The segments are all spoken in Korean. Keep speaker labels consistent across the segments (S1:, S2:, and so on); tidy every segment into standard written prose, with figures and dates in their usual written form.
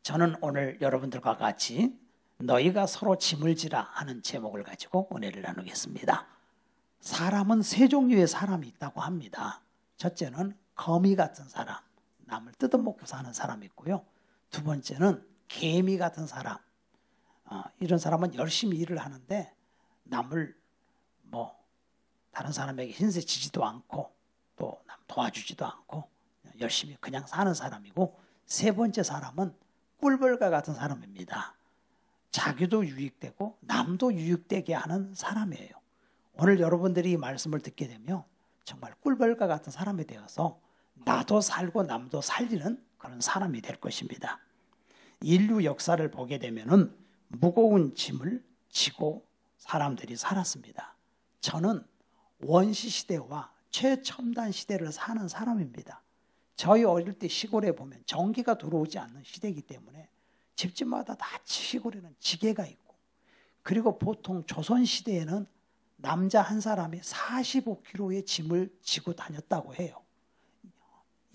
S1: 저는 오늘 여러분들과 같이 너희가 서로 짐을 지라 하는 제목을 가지고 은혜를 나누겠습니다. 사람은 세 종류의 사람이 있다고 합니다. 첫째는 거미 같은 사람, 남을 뜯어먹고 사는 사람이 있고요. 두 번째는 개미 같은 사람, 이런 사람은 열심히 일을 하는데 남을 다른 사람에게 힘세지지도 않고 또 남 도와주지도 않고 열심히 그냥 사는 사람이고, 세 번째 사람은 꿀벌과 같은 사람입니다. 자기도 유익되고 남도 유익되게 하는 사람이에요. 오늘 여러분들이 이 말씀을 듣게 되면 정말 꿀벌과 같은 사람이 되어서 나도 살고 남도 살리는 그런 사람이 될 것입니다. 인류 역사를 보게 되면은 무거운 짐을 지고 사람들이 살았습니다. 저는 원시 시대와 최첨단 시대를 사는 사람입니다. 저희 어릴 때 시골에 보면 전기가 들어오지 않는 시대이기 때문에 집집마다 다 시골에는 지게가 있고, 그리고 보통 조선시대에는 남자 한 사람이 45kg의 짐을 지고 다녔다고 해요.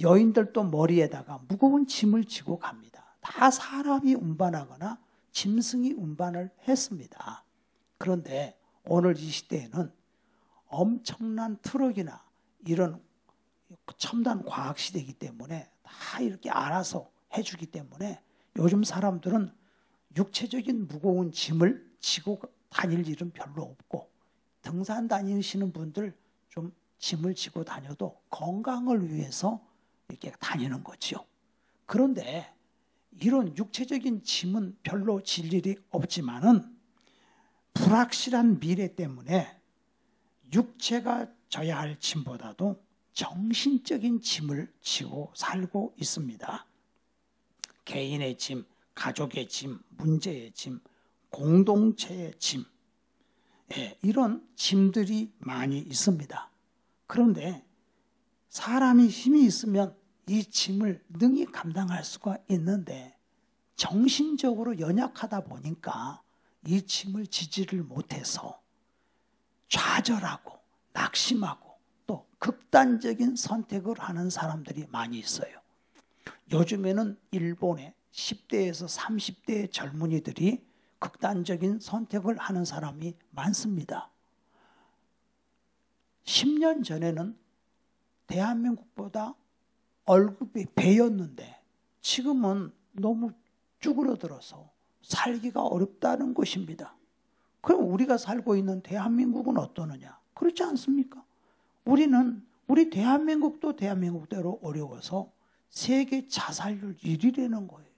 S1: 여인들도 머리에다가 무거운 짐을 지고 갑니다. 다 사람이 운반하거나 짐승이 운반을 했습니다. 그런데 오늘 이 시대에는 엄청난 트럭이나 이런 첨단 과학 시대이기 때문에 다 이렇게 알아서 해주기 때문에 요즘 사람들은 육체적인 무거운 짐을 지고 다닐 일은 별로 없고, 등산 다니시는 분들 좀 짐을 지고 다녀도 건강을 위해서 이렇게 다니는 거죠. 그런데 이런 육체적인 짐은 별로 질 일이 없지만은 불확실한 미래 때문에 육체가 져야 할 짐보다도 정신적인 짐을 지고 살고 있습니다. 개인의 짐, 가족의 짐, 문제의 짐, 공동체의 짐, 이런 짐들이 많이 있습니다. 그런데 사람이 힘이 있으면 이 짐을 능히 감당할 수가 있는데 정신적으로 연약하다 보니까 이 짐을 지지를 못해서 좌절하고 낙심하고 또 극단적인 선택을 하는 사람들이 많이 있어요. 요즘에는 일본의 10대에서 30대의 젊은이들이 극단적인 선택을 하는 사람이 많습니다. 10년 전에는 대한민국보다 월급이 배였는데 지금은 너무 쭈그러들어서 살기가 어렵다는 것입니다. 그럼 우리가 살고 있는 대한민국은 어떠느냐? 그렇지 않습니까? 우리 대한민국도 대한민국대로 어려워서 세계 자살률 1위라는 거예요.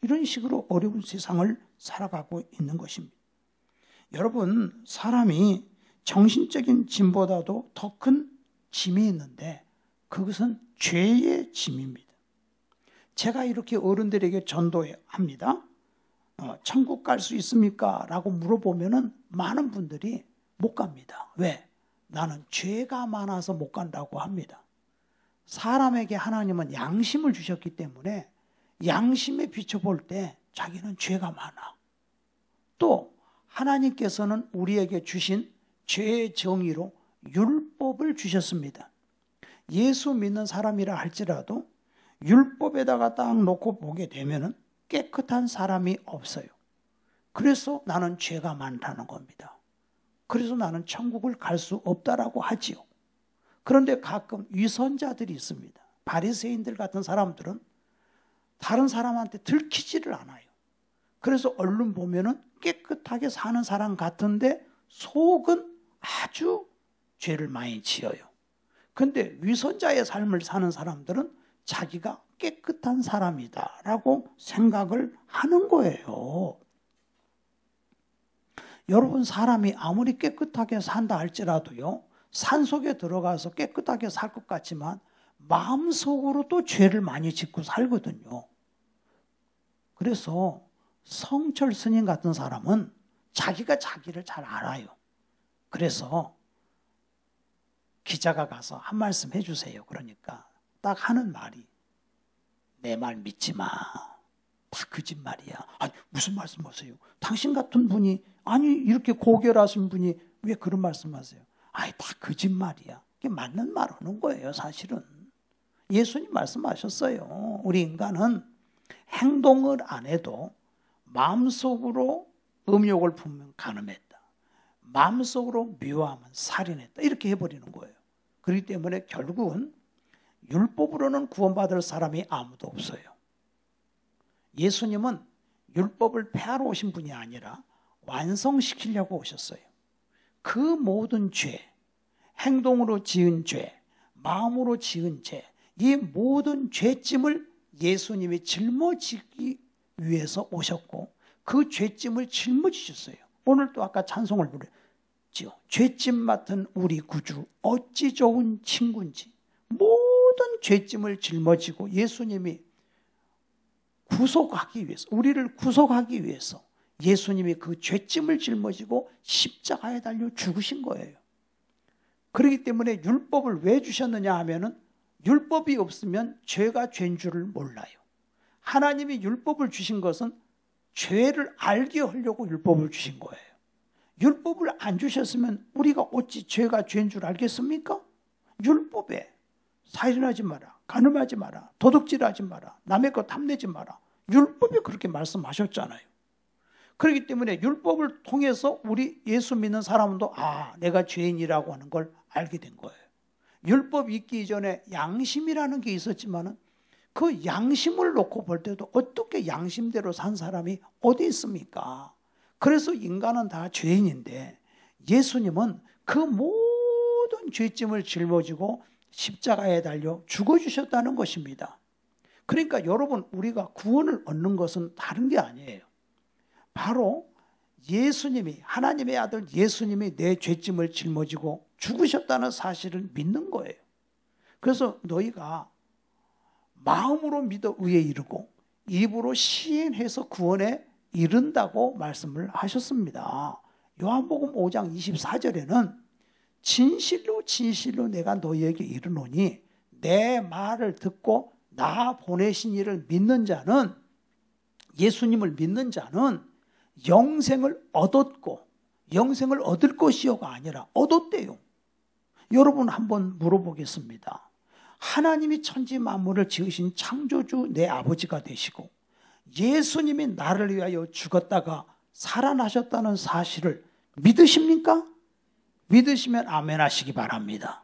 S1: 이런 식으로 어려운 세상을 살아가고 있는 것입니다. 여러분, 사람이 정신적인 짐보다도 더 큰 짐이 있는데 그것은 죄의 짐입니다. 제가 이렇게 어른들에게 전도합니다. 천국 갈 수 있습니까? 라고 물어보면은 많은 분들이 못 갑니다. 왜? 나는 죄가 많아서 못 간다고 합니다. 사람에게 하나님은 양심을 주셨기 때문에 양심에 비춰볼 때 자기는 죄가 많아. 또 하나님께서는 우리에게 주신 죄의 정의로 율법을 주셨습니다. 예수 믿는 사람이라 할지라도 율법에다가 딱 놓고 보게 되면은 깨끗한 사람이 없어요. 그래서 나는 죄가 많다는 겁니다. 그래서 나는 천국을 갈 수 없다라고 하지요. 그런데 가끔 위선자들이 있습니다. 바리새인들 같은 사람들은 다른 사람한테 들키지를 않아요. 그래서 얼른 보면은 깨끗하게 사는 사람 같은데 속은 아주 죄를 많이 지어요. 그런데 위선자의 삶을 사는 사람들은 자기가 깨끗한 사람이다라고 생각을 하는 거예요. 여러분, 사람이 아무리 깨끗하게 산다 할지라도요, 산속에 들어가서 깨끗하게 살 것 같지만 마음속으로 또 죄를 많이 짓고 살거든요. 그래서 성철 스님 같은 사람은 자기가 자기를 잘 알아요. 그래서 기자가 가서 한 말씀 해주세요. 그러니까 딱 하는 말이, 내 말 믿지 마. 다 거짓말이야. 아니, 무슨 말씀하세요? 당신 같은 분이, 아니 이렇게 고결하신 분이 왜 그런 말씀하세요? 아니, 다 거짓말이야. 그게 맞는 말 하는 거예요, 사실은. 예수님 말씀하셨어요. 우리 인간은 행동을 안 해도 마음속으로 음욕을 품으면 간음했다. 마음속으로 미워하면 살인했다. 이렇게 해버리는 거예요. 그렇기 때문에 결국은 율법으로는 구원받을 사람이 아무도 없어요. 예수님은 율법을 폐하러 오신 분이 아니라 완성시키려고 오셨어요. 그 모든 죄, 행동으로 지은 죄, 마음으로 지은 죄, 이 모든 죄짐을 예수님이 짊어지기 위해서 오셨고 그 죄짐을 짊어지셨어요. 오늘도 아까 찬송을 부르지요. 죄짐 맡은 우리 구주 어찌 좋은 친구인지. 모든 죄짐을 짊어지고 예수님이 구속하기 위해서, 우리를 구속하기 위해서 예수님이 그 죄짐을 짊어지고 십자가에 달려 죽으신 거예요. 그렇기 때문에 율법을 왜 주셨느냐 하면은 율법이 없으면 죄가 죄인 줄을 몰라요. 하나님이 율법을 주신 것은 죄를 알게 하려고 율법을 주신 거예요. 율법을 안 주셨으면 우리가 어찌 죄가 죄인 줄 알겠습니까? 율법에 살인하지 마라, 간음하지 마라, 도둑질하지 마라, 남의 것 탐내지 마라. 율법이 그렇게 말씀하셨잖아요. 그렇기 때문에 율법을 통해서 우리 예수 믿는 사람도 내가 죄인이라고 하는 걸 알게 된 거예요. 율법 있기 전에 양심이라는 게 있었지만은 그 양심을 놓고 볼 때도 어떻게 양심대로 산 사람이 어디 있습니까? 그래서 인간은 다 죄인인데 예수님은 그 모든 죄짐을 짊어지고 십자가에 달려 죽어주셨다는 것입니다. 그러니까 여러분, 우리가 구원을 얻는 것은 다른 게 아니에요. 바로 예수님이, 하나님의 아들 예수님이 내 죄짐을 짊어지고 죽으셨다는 사실을 믿는 거예요. 그래서 너희가 마음으로 믿어 의에 이르고 입으로 시인해서 구원에 이른다고 말씀을 하셨습니다. 요한복음 5장 24절에는 진실로 진실로 내가 너희에게 이르노니 내 말을 듣고 나 보내신 이를 믿는 자는, 예수님을 믿는 자는 영생을 얻었고 영생을 얻을 것이요가 아니라 얻었대요. 여러분 한번 물어보겠습니다. 하나님이 천지 만물을 지으신 창조주 내 아버지가 되시고 예수님이 나를 위하여 죽었다가 살아나셨다는 사실을 믿으십니까? 믿으시면 아멘 하시기 바랍니다.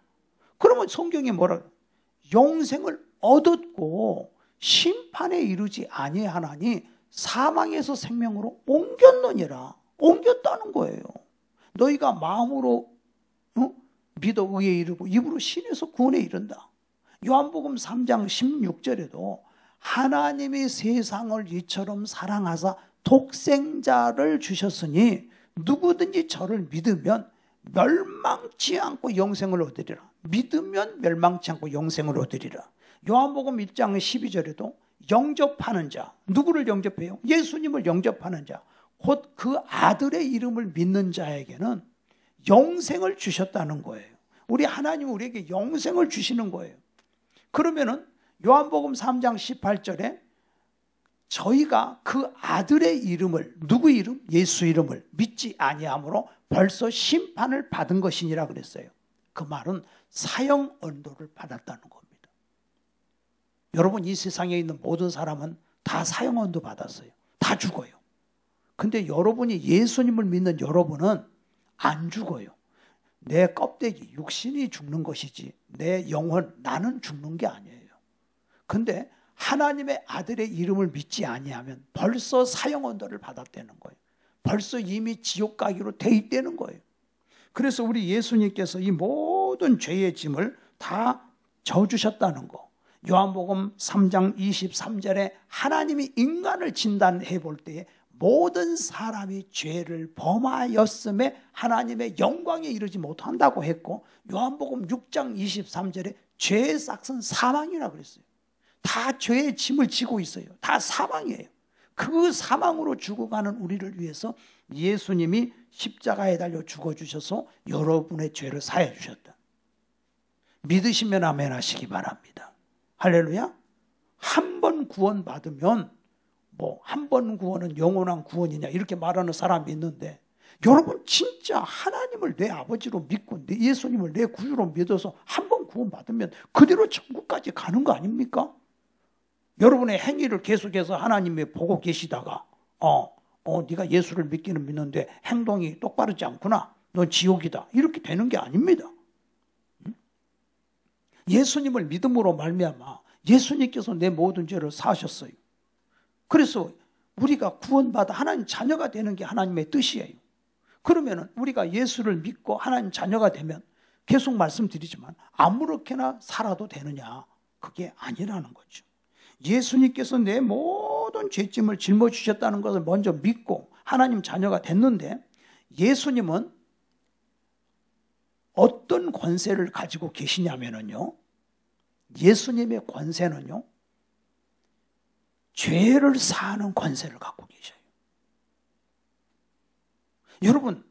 S1: 그러면 성경이 뭐라 그래요? 영생을 얻었고 심판에 이르지 아니하나니 사망에서 생명으로 옮겼느니라. 옮겼다는 거예요. 너희가 마음으로 믿어 의에 이르고 입으로 신에서 구원에 이른다. 요한복음 3장 16절에도 하나님이 세상을 이처럼 사랑하사 독생자를 주셨으니 누구든지 저를 믿으면 멸망치 않고 영생을 얻으리라. 믿으면 멸망치 않고 영생을 얻으리라. 요한복음 1장 12절에도 영접하는 자, 누구를 영접해요? 예수님을 영접하는 자, 곧 그 아들의 이름을 믿는 자에게는 영생을 주셨다는 거예요. 우리 하나님은 우리에게 영생을 주시는 거예요. 그러면은 요한복음 3장 18절에 저희가 그 아들의 이름을, 누구 이름? 예수 이름을 믿지 아니하므로 벌써 심판을 받은 것이니라 그랬어요. 그 말은 사형 언도를 받았다는 겁니다. 여러분, 이 세상에 있는 모든 사람은 다 사형 언도 받았어요. 다 죽어요. 근데 여러분이 예수님을 믿는 여러분은 안 죽어요. 내 껍데기, 육신이 죽는 것이지 내 영혼, 나는 죽는 게 아니에요. 근데 하나님의 아들의 이름을 믿지 아니하면 벌써 사형 언도를 받았다는 거예요. 벌써 이미 지옥 가기로 돼 있다는 거예요. 그래서 우리 예수님께서 이 모든 죄의 짐을 다 져주셨다는 거. 요한복음 3장 23절에 하나님이 인간을 진단해 볼 때에 모든 사람이 죄를 범하였음에 하나님의 영광에 이르지 못한다고 했고, 요한복음 6장 23절에 죄의 싹은 사망이라고 그랬어요. 다 죄의 짐을 지고 있어요. 다 사망이에요. 그 사망으로 죽어가는 우리를 위해서 예수님이 십자가에 달려 죽어주셔서 여러분의 죄를 사해 주셨다. 믿으시면 아멘 하시기 바랍니다. 할렐루야. 한 번 구원 받으면 한 번 구원은 영원한 구원이냐 이렇게 말하는 사람이 있는데, 여러분 진짜 하나님을 내 아버지로 믿고 내 예수님을 내 구주로 믿어서 한 번 구원 받으면 그대로 천국까지 가는 거 아닙니까? 여러분의 행위를 계속해서 하나님이 보고 계시다가 네가 예수를 믿기는 믿는데 행동이 똑바르지 않구나. 넌 지옥이다. 이렇게 되는 게 아닙니다. 예수님을 믿음으로 말미암아 예수님께서 내 모든 죄를 사하셨어요. 그래서 우리가 구원받아 하나님 자녀가 되는 게 하나님의 뜻이에요. 그러면 우리가 예수를 믿고 하나님 자녀가 되면 계속 말씀드리지만 아무렇게나 살아도 되느냐? 그게 아니라는 거죠. 예수님께서 내 모든 죄짐을 짊어지셨다는 것을 먼저 믿고 하나님 자녀가 됐는데, 예수님은 어떤 권세를 가지고 계시냐면요, 예수님의 권세는요, 죄를 사하는 권세를 갖고 계셔요. 여러분,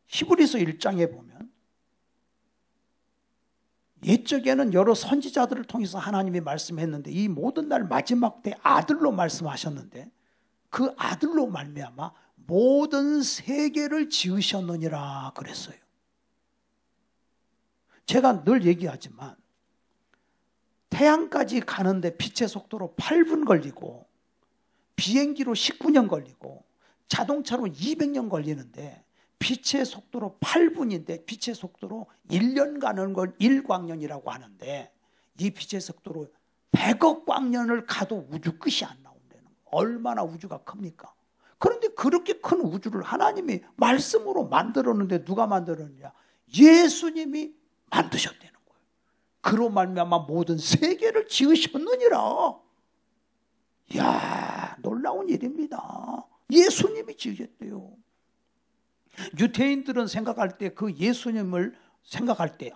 S1: 히브리서 1장에 보면 옛적에는 여러 선지자들을 통해서 하나님이 말씀했는데 이 모든 날 마지막 때 아들로 말씀하셨는데, 그 아들로 말미암아 모든 세계를 지으셨느니라 그랬어요. 제가 늘 얘기하지만 태양까지 가는데 빛의 속도로 8분 걸리고 비행기로 19년 걸리고 자동차로 200년 걸리는데 빛의 속도로 8분인데 빛의 속도로 1년 가는 걸 1광년이라고 하는데, 이 빛의 속도로 100억 광년을 가도 우주 끝이 안 나온다는 거예요. 얼마나 우주가 큽니까? 그런데 그렇게 큰 우주를 하나님이 말씀으로 만들었는데 누가 만들었느냐? 예수님이 만드셨다는 거예요. 그로 말미암아 모든 세계를 지으셨느니라. 이야, 놀라운 일입니다. 예수님이 지으셨대요. 유대인들은 생각할 때, 그 예수님을 생각할 때,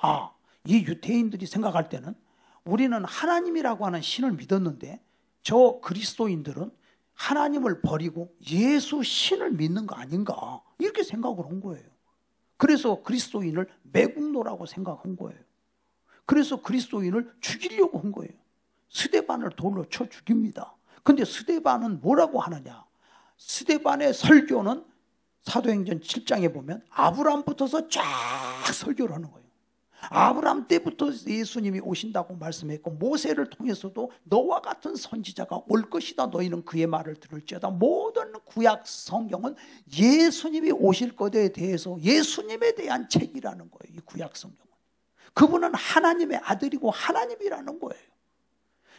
S1: 이 유대인들이 생각할 때는 우리는 하나님이라고 하는 신을 믿었는데 저 그리스도인들은 하나님을 버리고 예수 신을 믿는 거 아닌가, 이렇게 생각을 한 거예요. 그래서 그리스도인을 매국노라고 생각한 거예요. 그래서 그리스도인을 죽이려고 한 거예요. 스데반을 돌로 쳐 죽입니다. 근데 스데반은 뭐라고 하느냐? 스데반의 설교는 사도행전 7장에 보면 아브라함부터서 쫙 설교를 하는 거예요. 아브라함 때부터 예수님이 오신다고 말씀했고, 모세를 통해서도 너와 같은 선지자가 올 것이다. 너희는 그의 말을 들을지어다. 모든 구약 성경은 예수님이 오실 것에 대해서 예수님에 대한 책이라는 거예요. 이 구약 성경은. 그분은 하나님의 아들이고 하나님이라는 거예요.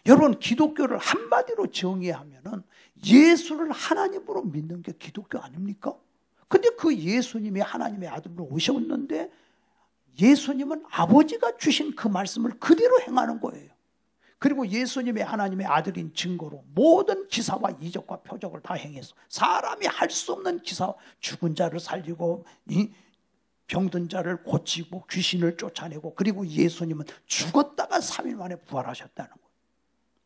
S1: 여러분, 기독교를 한마디로 정의하면은 예수를 하나님으로 믿는 게 기독교 아닙니까? 근데 그 예수님이 하나님의 아들로 오셨는데 예수님은 아버지가 주신 그 말씀을 그대로 행하는 거예요. 그리고 예수님의 하나님의 아들인 증거로 모든 기사와 이적과 표적을 다 행해서 사람이 할 수 없는 기사, 죽은 자를 살리고 병든 자를 고치고 귀신을 쫓아내고, 그리고 예수님은 죽었다가 3일 만에 부활하셨다는 거예요.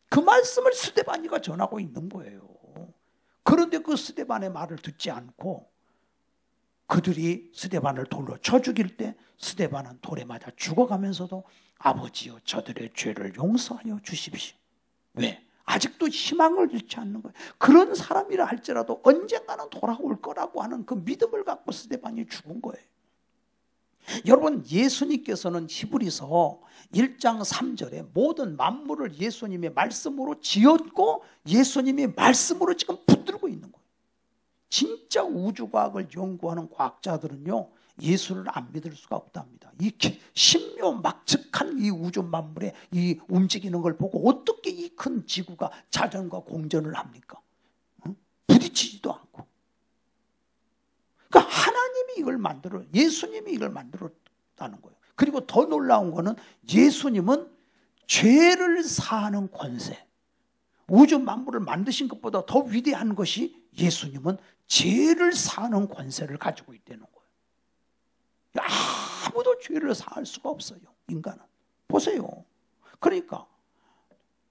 S1: 그 말씀을 스데반이가 전하고 있는 거예요. 그런데 그 스데반의 말을 듣지 않고 그들이 스데반을 돌로 쳐 죽일 때 스데반은 돌에 맞아 죽어가면서도 아버지여 저들의 죄를 용서하여 주십시오. 왜? 아직도 희망을 잃지 않는 거예요. 그런 사람이라 할지라도 언젠가는 돌아올 거라고 하는 그 믿음을 갖고 스데반이 죽은 거예요. 여러분, 예수님께서는 히브리서 1장 3절에 모든 만물을 예수님의 말씀으로 지었고 예수님이 말씀으로 지금 붙들고 있는 거예요. 진짜 우주과학을 연구하는 과학자들은요, 예수를 안 믿을 수가 없답니다. 이 신묘막측한 이 우주 만물의 이 움직이는 걸 보고 어떻게 이 큰 지구가 자전과 공전을 합니까? 부딪히지도 않고. 그러니까 하나님이 이걸 예수님이 이걸 만들었다는 거예요. 그리고 더 놀라운 거는 예수님은 죄를 사하는 권세, 우주 만물을 만드신 것보다 더 위대한 것이 예수님은 죄를 사하는 권세를 가지고 있다는 거예요. 아무도 죄를 사할 수가 없어요, 인간은. 보세요. 그러니까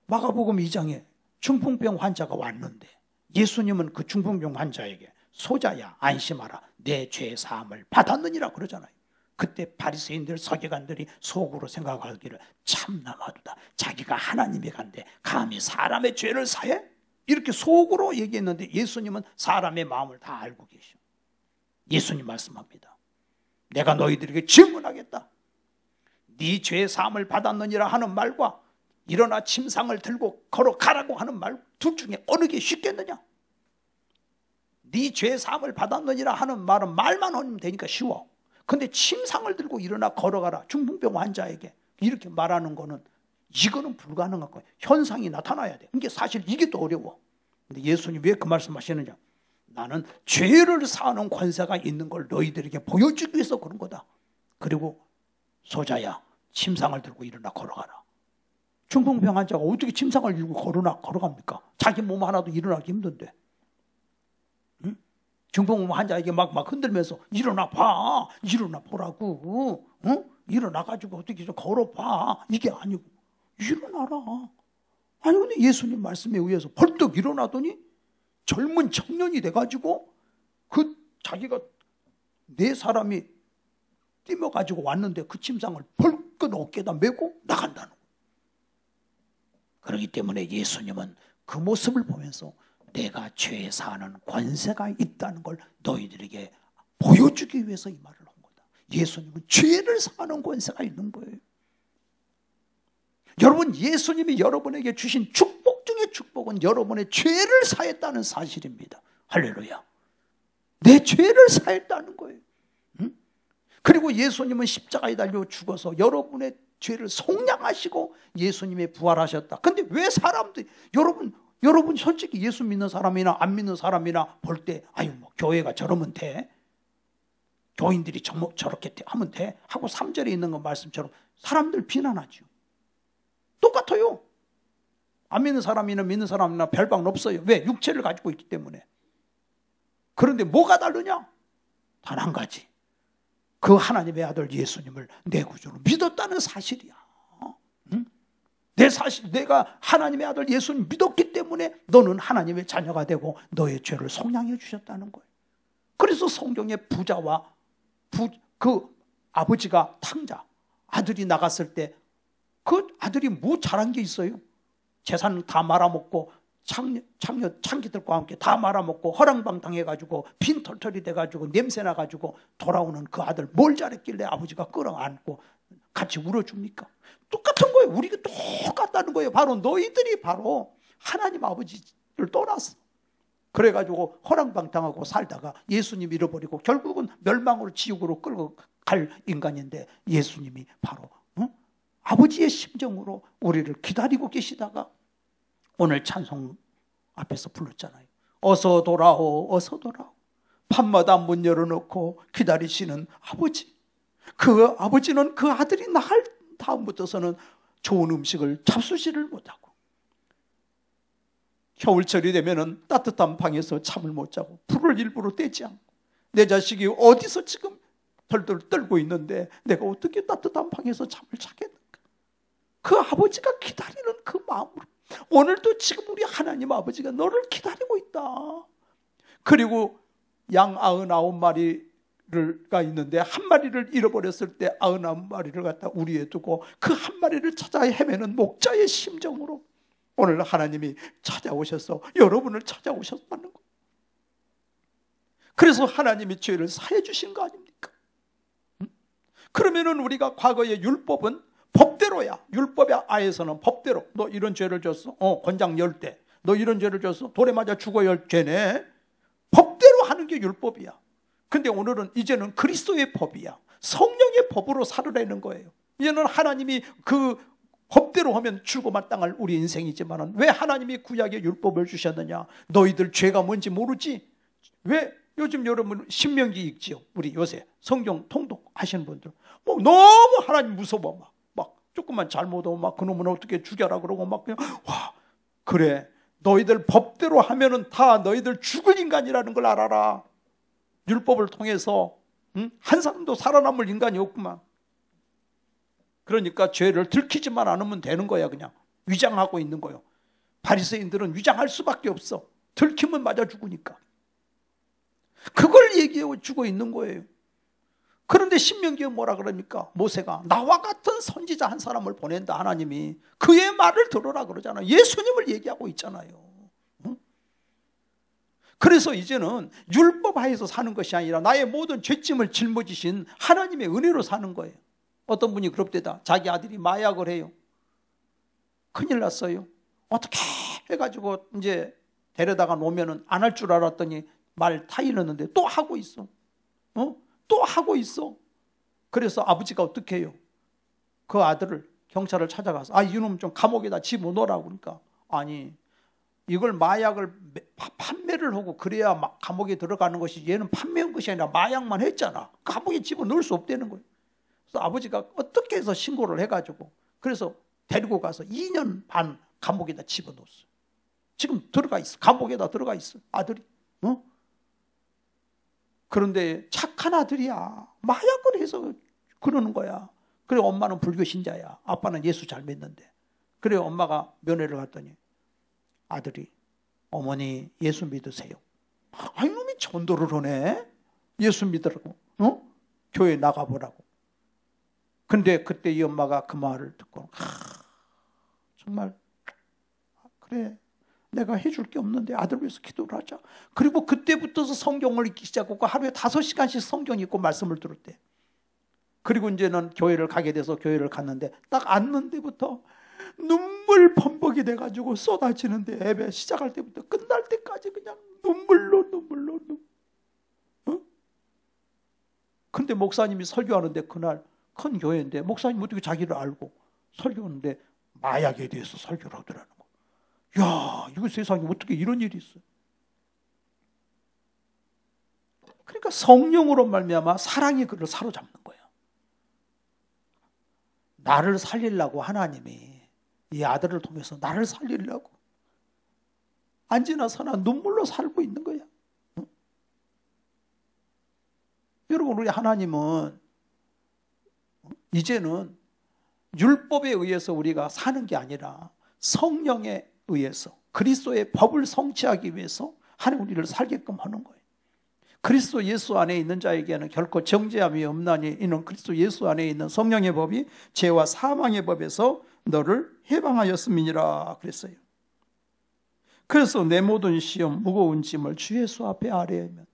S1: 마가복음 2장에 중풍병 환자가 왔는데 예수님은 그 중풍병 환자에게 소자야 안심하라 내 죄 사함을 받았느니라 그러잖아요. 그때 바리새인들 서기관들이 속으로 생각하기를 참나마도다, 자기가 하나님이 간데 감히 사람의 죄를 사해? 이렇게 속으로 얘기했는데 예수님은 사람의 마음을 다 알고 계셔. 예수님 말씀합니다. 내가 너희들에게 질문하겠다. 네 죄 사함을 받았느니라 하는 말과 일어나 침상을 들고 걸어가라고 하는 말 둘 중에 어느 게 쉽겠느냐? 네 죄 사함을 받았느니라 하는 말은 말만 하면 되니까 쉬워. 근데 침상을 들고 일어나 걸어가라, 중풍병 환자에게 이렇게 말하는 거는, 이거는 불가능한 거예요. 현상이 나타나야 돼. 이게 사실 이게 또 어려워. 근데 예수님이 왜 그 말씀하시느냐? 나는 죄를 사하는 권세가 있는 걸 너희들에게 보여주기 위해서 그런 거다. 그리고 소자야, 침상을 들고 일어나 걸어가라. 중풍병 환자가 어떻게 침상을 들고 걸어갑니까? 자기 몸 하나도 일어나기 힘든데. 응? 중풍병 환자에게 막 흔들면서 일어나 봐, 일어나 보라고, 응? 일어나가지고 어떻게 좀 걸어봐, 이게 아니고 일어나라. 아니 근데 예수님 말씀에 의해서 벌떡 일어나더니 젊은 청년이 돼가지고 그 자기가 네 사람이 뛰어가지고 왔는데 그 침상을 벌떡 어깨에다 메고 나간다는 거예요. 그렇기 때문에 예수님은 그 모습을 보면서 내가 죄 사하는 권세가 있다는 걸 너희들에게 보여주기 위해서 이 말을 한 거다. 예수님은 죄를 사하는 권세가 있는 거예요. 여러분, 예수님이 여러분에게 주신 축복 중에 축복은 여러분의 죄를 사했다는 사실입니다. 할렐루야. 내 죄를 사했다는 거예요. 응? 그리고 예수님은 십자가에 달려 죽어서 여러분의 죄를 속량하시고 예수님이 부활하셨다. 근데 왜 사람들이, 여러분 솔직히 예수 믿는 사람이나 안 믿는 사람이나 볼 때 아유 뭐 교회가 저러면 돼, 교인들이 저렇게 하면 돼 하고 3절에 있는 거 말씀처럼 사람들 비난하죠. 똑같아요. 안 믿는 사람이나 믿는 사람이나 별반 없어요. 왜? 육체를 가지고 있기 때문에. 그런데 뭐가 다르냐? 단 한 가지. 그 하나님의 아들 예수님을 내 구주로 믿었다는 사실이야. 응? 내가 하나님의 아들 예수님 믿었기 때문에 너는 하나님의 자녀가 되고 너의 죄를 속량해 주셨다는 거예요. 그래서 성경에 부자와 그 아버지가 탕자, 아들이 나갔을 때 그 아들이 뭐 잘한 게 있어요? 재산 다 말아먹고 창기들과 함께 다 말아먹고 허랑방탕해가지고 빈털털이 돼가지고 냄새나가지고 돌아오는 그 아들 뭘 잘했길래 아버지가 끌어안고 같이 울어줍니까? 똑같은 거예요. 우리가 똑같다는 거예요. 바로 너희들이 바로 하나님 아버지를 떠났어. 그래가지고 허랑방탕하고 살다가 예수님 잃어버리고 결국은 멸망으로 지옥으로 끌고 갈 인간인데 예수님이 바로 아버지의 심정으로 우리를 기다리고 계시다가 오늘 찬송 앞에서 불렀잖아요. 어서 돌아오, 어서 돌아오. 밤마다 문 열어놓고 기다리시는 아버지. 그 아버지는 그 아들이 나갈 다음부터서는 좋은 음식을 잡수지를 못하고 겨울철이 되면은 따뜻한 방에서 잠을 못 자고 불을 일부러 떼지 않고 내 자식이 어디서 지금 덜덜 떨고 있는데 내가 어떻게 따뜻한 방에서 잠을 자겠는가. 그 아버지가 기다리는 그 마음으로 오늘도 지금 우리 하나님 아버지가 너를 기다리고 있다. 그리고 양 99마리가 있는데 한 마리를 잃어버렸을 때 99마리를 갖다 우리에 두고 그 한 마리를 찾아 헤매는 목자의 심정으로 오늘 하나님이 찾아오셔서 여러분을 찾아오셨다는 거예요. 그래서 하나님이 죄를 사해 주신 거 아닙니까? 그러면은 우리가 과거의 율법은 법대로야. 율법의 아에서는 법대로. 너 이런 죄를 졌어? 권장 10대. 너 이런 죄를 졌어? 돌에 맞아 죽어야 죄네. 법대로 하는 게 율법이야. 근데 오늘은 이제는 그리스도의 법이야. 성령의 법으로 살으라는 거예요. 이제는 하나님이 그 법대로 하면 죽고 마땅할 우리 인생이지만 왜 하나님이 구약의 율법을 주셨느냐? 너희들 죄가 뭔지 모르지? 왜? 요즘 여러분 신명기 읽지요. 우리 요새 성경 통독하시는 분들 너무 하나님 무서워. 막 조금만 잘못하면 막 그놈은 어떻게 죽여라 그러고 막 그냥 와 그래 너희들 법대로 하면은 다 너희들 죽을 인간이라는 걸 알아라. 율법을 통해서 한 사람도 살아남을 인간이 없구만. 그러니까 죄를 들키지만 않으면 되는 거야. 그냥 위장하고 있는 거예요. 바리새인들은 위장할 수밖에 없어. 들키면 맞아 죽으니까. 그걸 얘기해 주고 있는 거예요. 그런데 신명기에 뭐라 그럽니까? 모세가 나와 같은 선지자 한 사람을 보낸다. 하나님이 그의 말을 들으라 그러잖아요. 예수님을 얘기하고 있잖아요. 그래서 이제는 율법 하에서 사는 것이 아니라 나의 모든 죄짐을 짊어지신 하나님의 은혜로 사는 거예요. 어떤 분이 그럽대다. 자기 아들이 마약을 해요. 큰일 났어요. 어떻게 해가지고 이제 데려다가 놓으면은 안 할 줄 알았더니 말 타이르는데 또 하고 있어. 또 하고 있어. 그래서 아버지가 어떻게 해요? 그 아들을 경찰을 찾아가서 이놈 좀 감옥에다 집어넣으라고. 그러니까 아니, 이걸 마약을 판매를 하고 그래야 감옥에 들어가는 것이, 얘는 판매한 것이 아니라 마약만 했잖아. 감옥에 집어넣을 수 없다는 거예요. 그래서 아버지가 어떻게 해서 신고를 해가지고 그래서 데리고 가서 2년 반 감옥에다 집어넣었어요. 지금 들어가 있어. 감옥에다 들어가 있어, 아들이. 그런데 착한 아들이야. 마약을 해서 그러는 거야. 그래, 엄마는 불교 신자야. 아빠는 예수 잘 믿는데. 그래, 엄마가 면회를 갔더니 아들이, 어머니 예수 믿으세요. 이놈이 전도를 하네. 예수 믿으라고. 교회 나가보라고. 근데 그때 이 엄마가 그 말을 듣고 정말 그래, 내가 해줄 게 없는데 아들 위해서 기도를 하자. 그리고 그때부터서 성경을 읽기 시작하고 하루에 5시간씩 성경 읽고 말씀을 들었대. 그리고 이제는 교회를 가게 돼서 교회를 갔는데 딱 앉는 데부터 눈물 범벅이 돼가지고 쏟아지는데, 예배 시작할 때부터 끝날 때까지 그냥 눈물로. 근데 목사님이 설교하는데, 그날 큰 교회인데 목사님 어떻게 자기를 알고 설교하는데 마약에 대해서 설교를 하더라는 거. 야, 이거 세상에 어떻게 이런 일이 있어. 그러니까 성령으로 말미암아 사랑이 그를 사로잡는 거예요. 나를 살리려고 하나님이 이 아들을 통해서 나를 살리려고 안지나 서나 눈물로 살고 있는 거야. 여러분, 우리 하나님은 이제는 율법에 의해서 우리가 사는 게 아니라 성령에 의해서 그리스도의 법을 성취하기 위해서 하나님 우리를 살게끔 하는 거예요. 그리스도 예수 안에 있는 자에게는 결코 정죄함이 없나니 이는 그리스도 예수 안에 있는 성령의 법이 죄와 사망의 법에서 너를 해방하였음이니라 그랬어요. 그래서 내 모든 시험 무거운 짐을 주 예수 앞에 아뢰면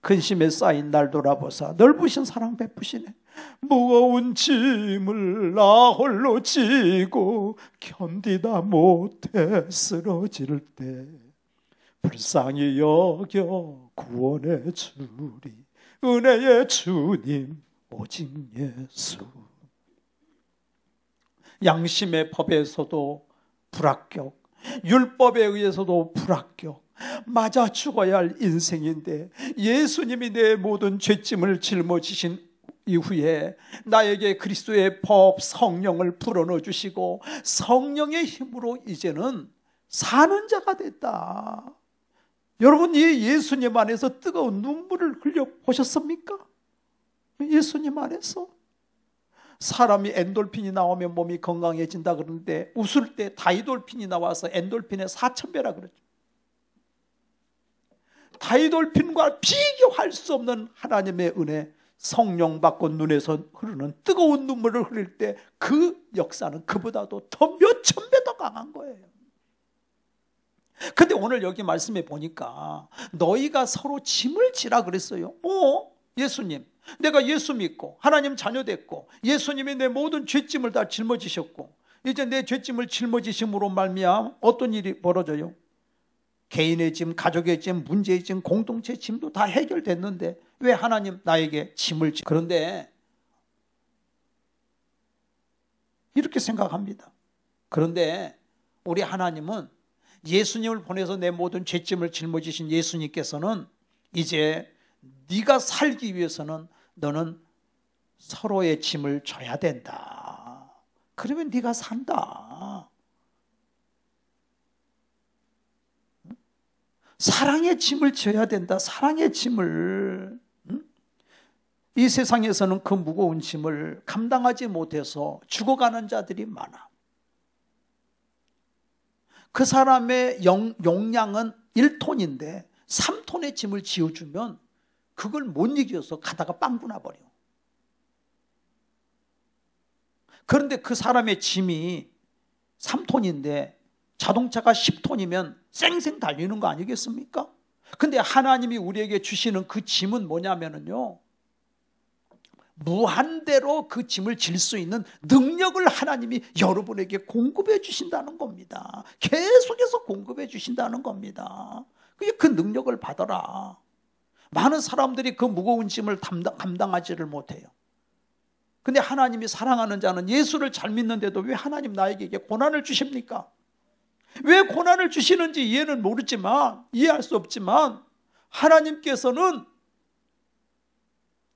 S1: 근심에 쌓인 날 돌아보사 넓으신 사랑 베푸시네. 무거운 짐을 나 홀로 지고 견디다 못해 쓰러질 때 불쌍히 여겨 구원해 주리 은혜의 주님 오직 예수. 양심의 법에서도 불합격, 율법에 의해서도 불합격, 맞아 죽어야 할 인생인데 예수님이 내 모든 죄짐을 짊어지신 이후에 나에게 그리스도의 법 성령을 불어넣어 주시고 성령의 힘으로 이제는 사는 자가 됐다. 여러분, 이 예수님 안에서 뜨거운 눈물을 흘려 보셨습니까? 예수님 안에서 사람이 엔돌핀이 나오면 몸이 건강해진다 그러는데 웃을 때 다이돌핀이 나와서 엔돌핀의 4000배라 그러죠. 다이돌핀과 비교할 수 없는 하나님의 은혜, 성령 받고 눈에서 흐르는 뜨거운 눈물을 흘릴 때 그 역사는 그보다도 더 몇천 배 더 강한 거예요. 근데 오늘 여기 말씀에 보니까 너희가 서로 짐을 지라 그랬어요. 예수님, 내가 예수 믿고 하나님 자녀 됐고 예수님이 내 모든 죄짐을 다 짊어지셨고 이제 내 죄짐을 짊어지심으로 말미암아 어떤 일이 벌어져요? 개인의 짐, 가족의 짐, 문제의 짐, 공동체 짐도 다 해결됐는데 왜 하나님 나에게 짐을 지? 그런데 이렇게 생각합니다. 그런데 우리 하나님은 예수님을 보내서 내 모든 죄짐을 짊어지신 예수님께서는 이제 네가 살기 위해서는 너는 서로의 짐을 져야 된다. 그러면 네가 산다. 사랑의 짐을 져야 된다. 사랑의 짐을. 이 세상에서는 그 무거운 짐을 감당하지 못해서 죽어가는 자들이 많아. 그 사람의 용량은 1톤인데 3톤의 짐을 지어주면 그걸 못 이겨서 가다가 빵꾸 나버려. 그런데 그 사람의 짐이 3톤인데 자동차가 10톤이면 쌩쌩 달리는 거 아니겠습니까? 근데 하나님이 우리에게 주시는 그 짐은 뭐냐면요, 무한대로 그 짐을 질 수 있는 능력을 하나님이 여러분에게 공급해 주신다는 겁니다. 계속해서 공급해 주신다는 겁니다. 그 능력을 받아라. 많은 사람들이 그 무거운 짐을 감당하지를 못해요. 근데 하나님이 사랑하는 자는 예수를 잘 믿는데도 왜 하나님 나에게 고난을 주십니까? 왜 고난을 주시는지 이해는 모르지만, 이해할 수 없지만, 하나님께서는,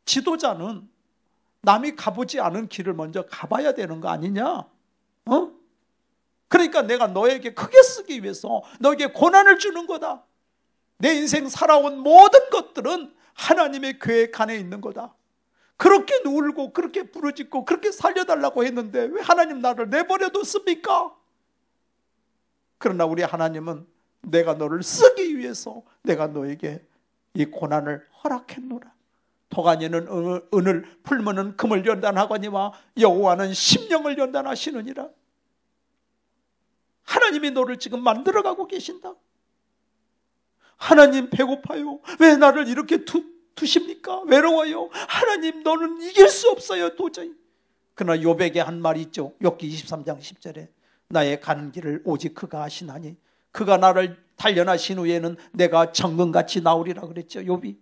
S1: 지도자는 남이 가보지 않은 길을 먼저 가봐야 되는 거 아니냐? 그러니까 내가 너에게 크게 쓰기 위해서 너에게 고난을 주는 거다. 내 인생 살아온 모든 것들은 하나님의 계획 안에 있는 거다. 그렇게 울고 그렇게 부르짖고 그렇게 살려달라고 했는데 왜 하나님 나를 내버려뒀습니까? 그러나 우리 하나님은 내가 너를 쓰기 위해서 내가 너에게 이 고난을 허락했노라. 토가니는 은을, 풀무는 금을 연단하거니와 여호와는 심령을 연단하시느니라. 하나님이 너를 지금 만들어가고 계신다. 하나님 배고파요. 왜 나를 이렇게 두십니까? 외로워요. 하나님 너는 이길 수 없어요 도저히. 그러나 욥에게 한 말이 있죠. 욥기 23장 10절에 나의 가는 길을 오직 그가 아시나니 그가 나를 단련하신 후에는 내가 정금같이 나오리라 그랬죠 욥이.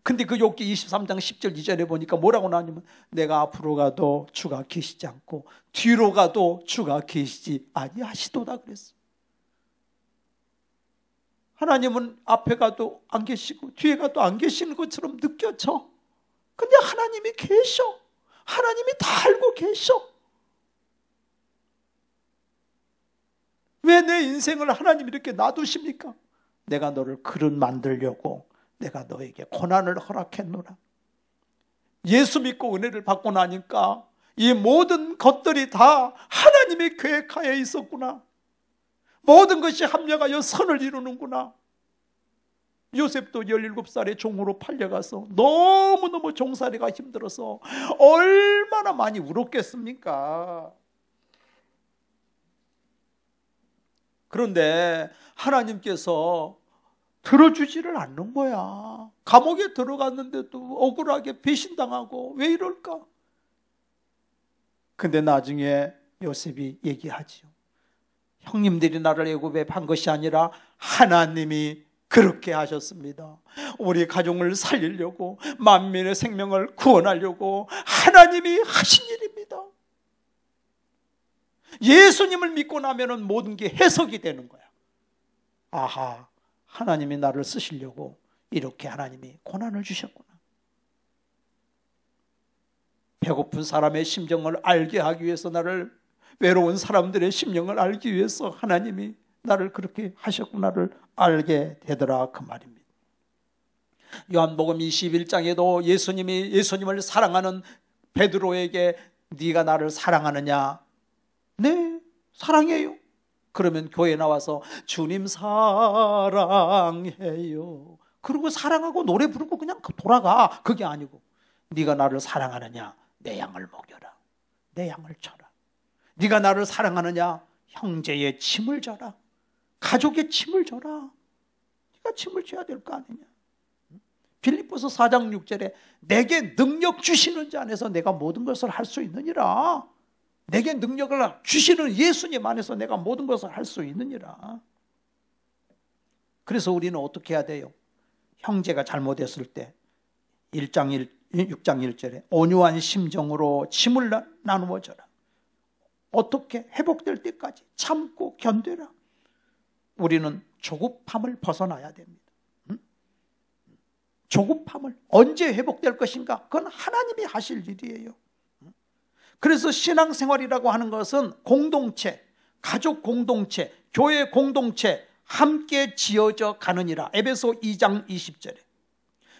S1: 근데 그 욥기 23장 10절 2절에 보니까 뭐라고 나오냐면 내가 앞으로 가도 주가 계시지 않고 뒤로 가도 주가 계시지 아니하시도다 그랬어요. 하나님은 앞에 가도 안 계시고 뒤에 가도 안 계시는 것처럼 느껴져. 근데 하나님이 계셔. 하나님이 다 알고 계셔. 왜 내 인생을 하나님이 이렇게 놔두십니까? 내가 너를 그릇 만들려고 내가 너에게 고난을 허락했노라. 예수 믿고 은혜를 받고 나니까 이 모든 것들이 다 하나님의 계획하에 있었구나. 모든 것이 합력하여 선을 이루는구나. 요셉도 17살에 종으로 팔려가서 너무너무 종살이가 힘들어서 얼마나 많이 울었겠습니까? 그런데 하나님께서 들어주지를 않는 거야. 감옥에 들어갔는데도 억울하게 배신당하고 왜 이럴까? 근데 나중에 요셉이 얘기하지요. 형님들이 나를 애굽에 판 것이 아니라 하나님이 그렇게 하셨습니다. 우리 가족을 살리려고 만민의 생명을 구원하려고 하나님이 하신 일입니다. 예수님을 믿고 나면은 모든 게 해석이 되는 거야. 아하, 하나님이 나를 쓰시려고 이렇게 하나님이 고난을 주셨구나. 배고픈 사람의 심정을 알게 하기 위해서 나를, 외로운 사람들의 심령을 알기 위해서 하나님이 나를 그렇게 하셨구나를 알게 되더라 그 말입니다. 요한복음 21장에도 예수님을 사랑하는 베드로에게 네가 나를 사랑하느냐? 네, 사랑해요. 그러면 교회에 나와서 주님 사랑해요. 그리고 사랑하고 노래 부르고 그냥 돌아가. 그게 아니고 네가 나를 사랑하느냐? 내 양을 먹여라. 내 양을 쳐라. 네가 나를 사랑하느냐? 형제의 침을 져라. 가족의 침을 져라. 네가 침을 져야 될 거 아니냐. 빌립보서 4장 6절에 내게 능력 주시는 자 안에서 내가 모든 것을 할 수 있느니라. 내게 능력을 주시는 예수님 안에서 내가 모든 것을 할 수 있느니라. 그래서 우리는 어떻게 해야 돼요? 형제가 잘못했을 때 6장 1절에 온유한 심정으로 짐을 나누어 져라. 어떻게? 회복될 때까지 참고 견뎌라. 우리는 조급함을 벗어나야 됩니다. 조급함을 언제 회복될 것인가? 그건 하나님이 하실 일이에요. 그래서 신앙생활이라고 하는 것은 공동체, 가족 공동체, 교회 공동체 함께 지어져 가느니라. 에베소 2장 20절에.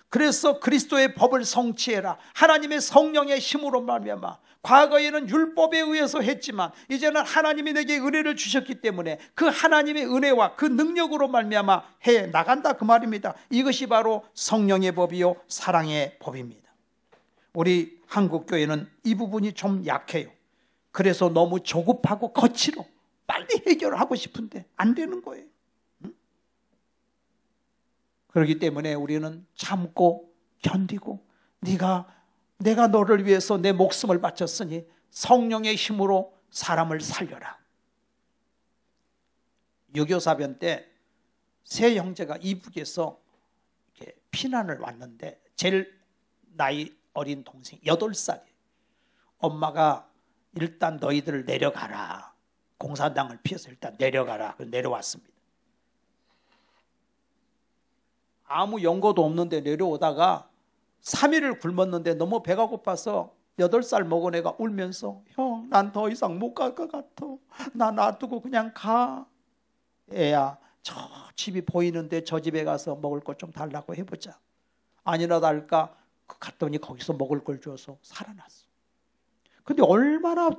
S1: 그래서 그리스도의 법을 성취해라. 하나님의 성령의 힘으로 말미암아. 과거에는 율법에 의해서 했지만 이제는 하나님이 내게 은혜를 주셨기 때문에 그 하나님의 은혜와 그 능력으로 말미암아 해 나간다 그 말입니다. 이것이 바로 성령의 법이요 사랑의 법입니다. 우리 한국교회는 이 부분이 좀 약해요. 그래서 너무 조급하고 거칠어 빨리 해결하고 싶은데 안 되는 거예요. 그렇기 때문에 우리는 참고 견디고 네가 내가 너를 위해서 내 목숨을 바쳤으니 성령의 힘으로 사람을 살려라. 6.25 사변 때 세 형제가 이북에서 이렇게 피난을 왔는데 제일 나이 어린 동생이 8살이에요. 엄마가 일단 너희들 내려가라. 공산당을 피해서 일단 내려가라. 내려왔습니다. 아무 연고도 없는데 내려오다가 3일을 굶었는데 너무 배가 고파서 8살 먹은 애가 울면서 형, 난 더 이상 못 갈 것 같아. 나 놔두고 그냥 가. 애야, 저 집이 보이는데 저 집에 가서 먹을 것 좀 달라고 해보자. 아니나 다를까 갔더니 거기서 먹을 걸 줘서 살아났어. 근데 얼마나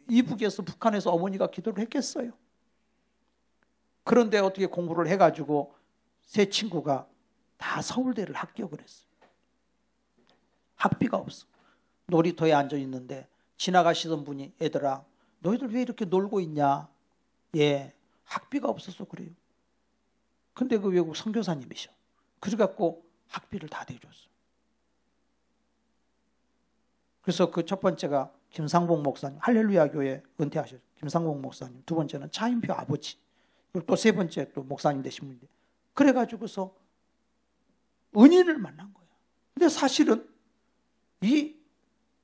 S1: 이북에서 북한에서 어머니가 기도를 했겠어요. 그런데 어떻게 공부를 해가지고 세 친구가 다 서울대를 합격을 했어요. 학비가 없어. 놀이터에 앉아 있는데 지나가시던 분이 애들아 너희들 왜 이렇게 놀고 있냐. 예, 학비가 없어서 그래요. 근데 그 외국 선교사님이셔. 그래갖고 학비를 다 대줬어. 그래서 그 첫 번째가 김상봉 목사님, 할렐루야 교회 은퇴하셨어요. 김상봉 목사님. 두 번째는 차인표 아버지. 그리고 또 세 번째 또 목사님 되신 분인데 그래가지고서 은인을 만난 거예요. 근데 사실은 이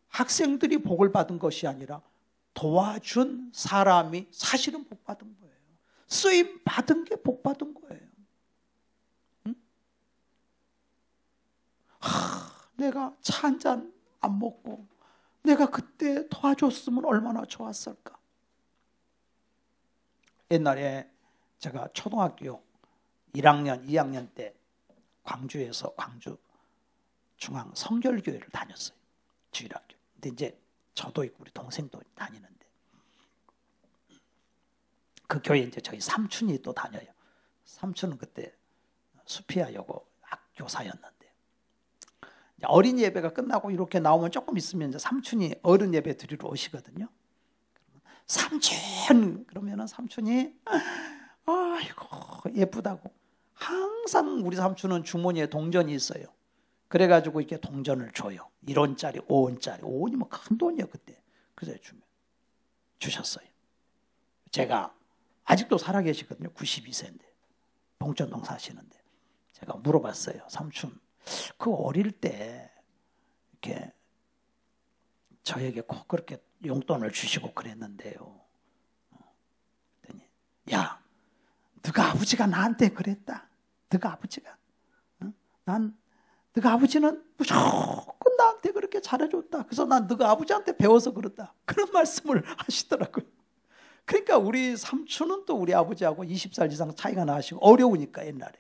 S1: 학생들이 복을 받은 것이 아니라 도와준 사람이 사실은 복 받은 거예요. 쓰임 받은 게 복 받은 거예요. 응? 내가 차 한 잔 안 먹고 내가 그때 도와줬으면 얼마나 좋았을까. 옛날에 제가 초등학교 1학년, 2학년 때 광주에서 광주 중앙 성결교회를 다녔어요. 주일학교. 근데 이제 저도 있고 우리 동생도 다니는데 그 교회에 이제 저희 삼촌이 또 다녀요. 삼촌은 그때 수피아 여고 학교사였는데 어린 예배가 끝나고 이렇게 나오면 조금 있으면 이제 삼촌이 어른 예배 드리러 오시거든요. 삼촌 그러면은 삼촌이 아이고 예쁘다고 항상 우리 삼촌은 주머니에 동전이 있어요. 그래가지고 이렇게 동전을 줘요. 1원짜리, 5원짜리. 5원이면 큰 돈이에요 그때. 그래서 주셨어요. 제가 아직도 살아계시거든요. 92세인데 봉천동 사시는데 제가 물어봤어요. 삼촌 그 어릴 때 이렇게 저에게 꼭 그렇게 용돈을 주시고 그랬는데요. 그랬더니 야 너가 아버지가 나한테 그랬다. 너가 아버지가 너가 아버지는 무조건 나한테 그렇게 잘해줬다. 그래서 난 너가 아버지한테 배워서 그렇다. 그런 말씀을 하시더라고요. 그러니까 우리 삼촌은 또 우리 아버지하고 20살 이상 차이가 나시고 어려우니까 옛날에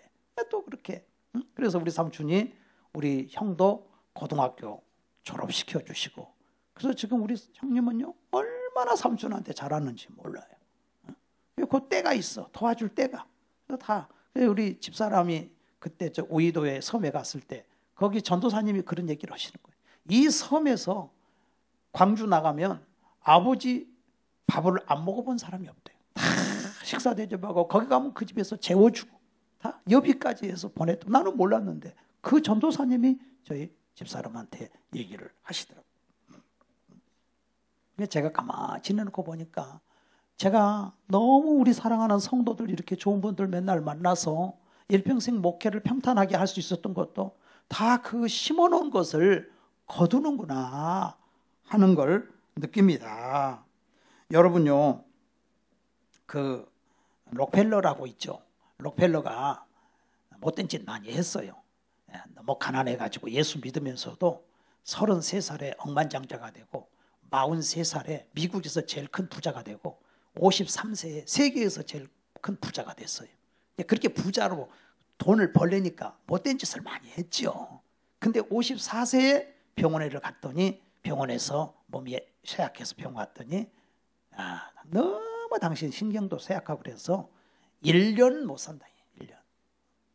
S1: 또 그렇게. 그래서 우리 삼촌이 우리 형도 고등학교 졸업시켜 주시고 그래서 지금 우리 형님은요 얼마나 삼촌한테 잘하는지 몰라요. 그 때가 있어. 도와줄 때가. 다 우리 집사람이 그때 저 우이도에 섬에 갔을 때 거기 전도사님이 그런 얘기를 하시는 거예요. 이 섬에서 광주 나가면 아버지 밥을 안 먹어본 사람이 없대요. 다 식사 대접하고 거기 가면 그 집에서 재워주고 다 여비까지 해서 보냈다. 나는 몰랐는데 그 전도사님이 저희 집사람한테 얘기를 하시더라고요. 제가 가만히 지내놓고 보니까 제가 너무 우리 사랑하는 성도들 이렇게 좋은 분들 맨날 만나서 일평생 목회를 평탄하게 할 수 있었던 것도 다 그 심어놓은 것을 거두는구나 하는 걸 느낍니다. 여러분요, 그 록펠러라고 있죠. 록펠러가 못된 짓 많이 했어요. 너무 가난해가지고 예수 믿으면서도 33살에 억만장자가 되고 43살에 미국에서 제일 큰 부자가 되고 53세에 세계에서 제일 큰 부자가 됐어요. 그렇게 부자로 돈을 벌려니까 못된 짓을 많이 했죠. 근데 54세에 병원에를 갔더니 병원에서 몸이 쇠약해서 병원 갔더니 너무 당신 신경도 쇠약하고 그래서 1년 못 산다. 1년.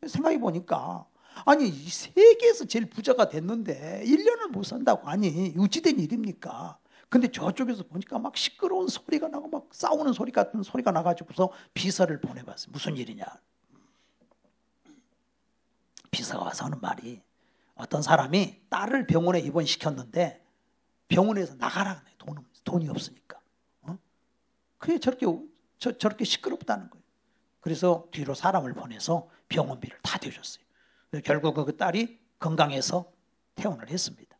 S1: 생각해 보니까 아니 세계에서 제일 부자가 됐는데 1년을 못 산다고 아니 어찌된 일입니까? 근데 저쪽에서 보니까 막 시끄러운 소리가 나고 막 싸우는 소리 같은 소리가 나가지고서 비서를 보내봤어요. 무슨 일이냐? 비서가 와서 하는 말이 어떤 사람이 딸을 병원에 입원시켰는데 병원에서 나가라. 돈이 없으니까. 그게 저렇게 시끄럽다는 거예요. 그래서 뒤로 사람을 보내서 병원비를 다 대줬어요. 결국 그 딸이 건강해서 퇴원을 했습니다.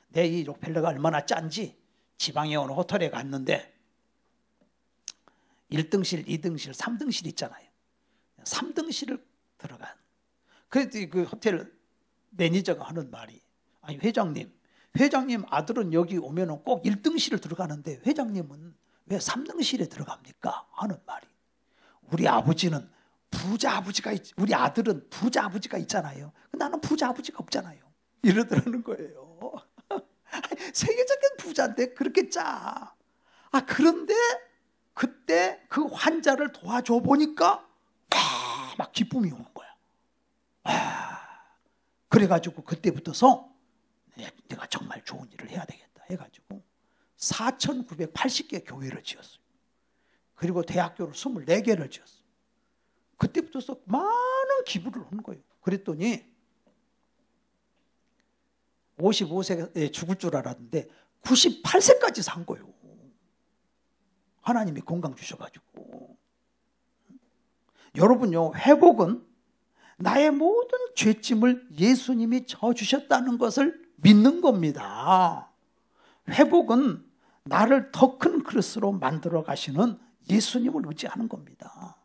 S1: 내 이 록펠러가 얼마나 짠지 지방에 어느 호텔에 갔는데 1등실, 2등실, 3등실 있잖아요. 3등실을 들어간. 그랬더니 그 호텔 매니저가 하는 말이, 아니 회장님 아들은 여기 오면은 꼭 1등실을 들어가는데 회장님은 왜 3등실에 들어갑니까? 하는 말이, 우리 아버지는 부자 아버지가 우리 아들은 부자 아버지가 있잖아요. 나는 부자 아버지가 없잖아요. 이러더라는 거예요. 세계적인 부자인데 그렇게 짜. 그런데 그때 그 환자를 도와줘 보니까 막 기쁨이 오는 거야. 그래가지고 그때부터서 내가 정말 좋은 일을 해야 되겠다 해가지고 4,980개 교회를 지었어요. 그리고 대학교를 24개를 지었어요. 그때부터서 많은 기부를 하는 거예요. 그랬더니 55세에 죽을 줄 알았는데 98세까지 산 거예요. 하나님이 건강 주셔가지고. 여러분요, 회복은 나의 모든 죄짐을 예수님이 져주셨다는 것을 믿는 겁니다. 회복은 나를 더 큰 그릇으로 만들어 가시는 예수님을 의지하는 겁니다.